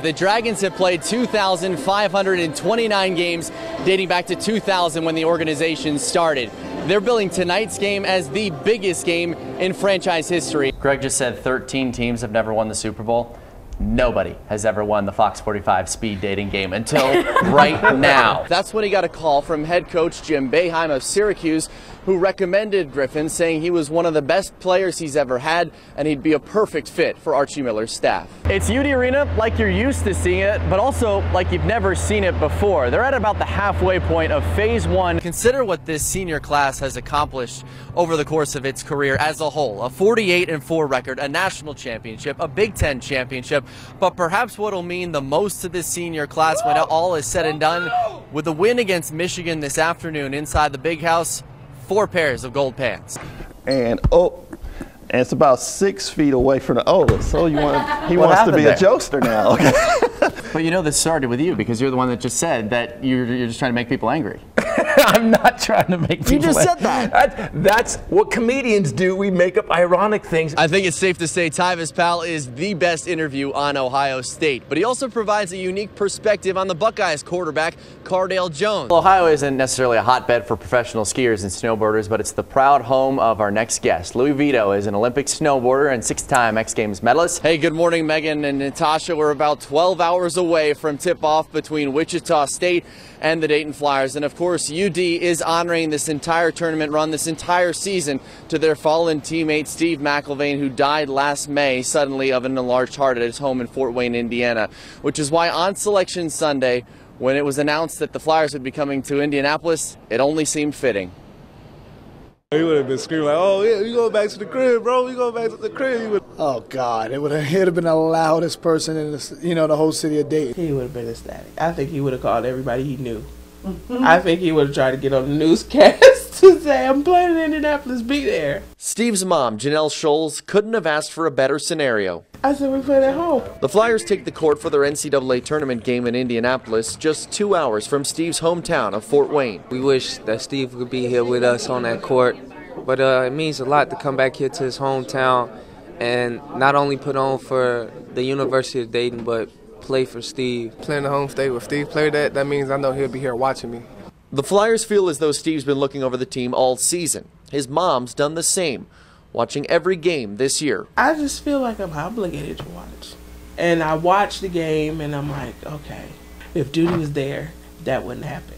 The Dragons have played 2,529 games dating back to 2000 when the organization started. They're billing tonight's game as the biggest game in franchise history. Greg just said 13 teams have never won the Super Bowl. Nobody has ever won the Fox 45 speed dating game until right now. That's when he got a call from head coach Jim Boeheim of Syracuse, who recommended Griffin, saying he was one of the best players he's ever had and he'd be a perfect fit for Archie Miller's staff. It's UD Arena like you're used to seeing it, but also like you've never seen it before. They're at about the halfway point of phase one. Consider what this senior class has accomplished over the course of its career as a whole. A 48-4 record, a national championship, a Big Ten championship, but perhaps what'll mean the most to this senior class when all is said and done, with a win against Michigan this afternoon inside the Big House, 4 pairs of gold pants. And it's about 6 feet away from the so he wants to be a jokester now. Okay. But you know this started with you because you're the one that just said that you're just trying to make people angry. I'm not trying to make people angry. You just said that. That's what comedians do. We make up ironic things. I think it's safe to say Tyvis Powell is the best interview on Ohio State, but he also provides a unique perspective on the Buckeyes quarterback, Cardale Jones. Ohio isn't necessarily a hotbed for professional skiers and snowboarders, but it's the proud home of our next guest. Louis Vito is an Olympic snowboarder and 6-time X Games medalist. Hey, good morning, Megan and Natasha. We're about 12 hours away from tip-off between Wichita State and the Dayton Flyers, and of course UD is honoring this entire tournament run, this entire season, to their fallen teammate Steve McIlvaine, who died last May suddenly of an enlarged heart at his home in Fort Wayne, Indiana, which is why on Selection Sunday, when it was announced that the Flyers would be coming to Indianapolis, it only seemed fitting. He would have been screaming like, "Oh yeah, you going back to the crib, bro? You going back to the crib?" Oh God, it would have been the loudest person in the whole city of Dayton. He would have been ecstatic. I think he would have called everybody he knew. I think he would have tried to get on the newscast to say, "I'm playing in Indianapolis, be there." Steve's mom, Janelle Scholes, couldn't have asked for a better scenario. I said, "We played at home." The Flyers take the court for their NCAA tournament game in Indianapolis, just 2 hours from Steve's hometown of Fort Wayne. We wish that Steve could be here with us on that court, but it means a lot to come back here to his hometown and not only put on for the University of Dayton, but play for Steve. Playing the home state with Steve played that means I know he'll be here watching me. The Flyers feel as though Steve's been looking over the team all season. His mom's done the same, watching every game this year. I just feel like I'm obligated to watch. And I watch the game and I'm like, okay, if Duty was there, that wouldn't happen.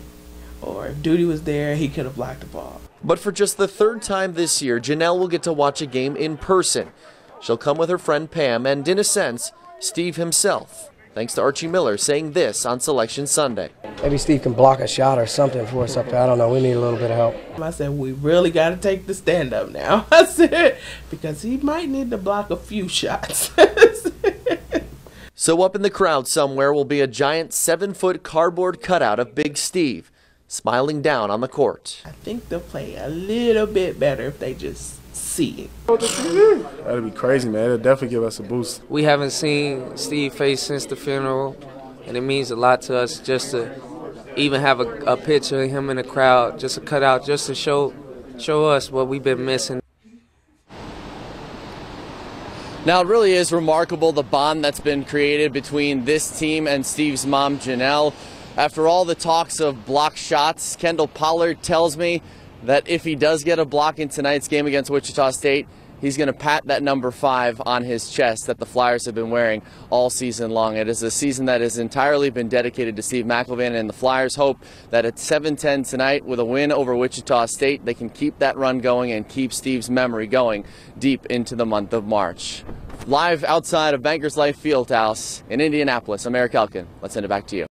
Or if Duty was there, he could have blocked the ball. But for just the 3rd time this year, Janelle will get to watch a game in person. She'll come with her friend Pam and, in a sense, Steve himself. Thanks to Archie Miller saying this on Selection Sunday. Maybe Steve can block a shot or something for us up there. I don't know. We need a little bit of help. I said, we really got to take the stand-up now. I said, because he might need to block a few shots. So up in the crowd somewhere will be a giant 7-foot cardboard cutout of Big Steve, smiling down on the court. I think they'll play a little bit better if they just see it. That'd be crazy, man. It'll definitely give us a boost. We haven't seen Steve face since the funeral, and it means a lot to us just to even have a picture of him in the crowd, just a cutout, just to show us what we've been missing. Now, it really is remarkable the bond that's been created between this team and Steve's mom, Janelle. After all the talks of block shots, Kendall Pollard tells me that if he does get a block in tonight's game against Wichita State, he's going to pat that number 5 on his chest that the Flyers have been wearing all season long. It is a season that has entirely been dedicated to Steve McIlvaine, and the Flyers hope that at 7-10 tonight with a win over Wichita State, they can keep that run going and keep Steve's memory going deep into the month of March. Live outside of Bankers Life Fieldhouse in Indianapolis, I'm Erik Elken. Let's send it back to you.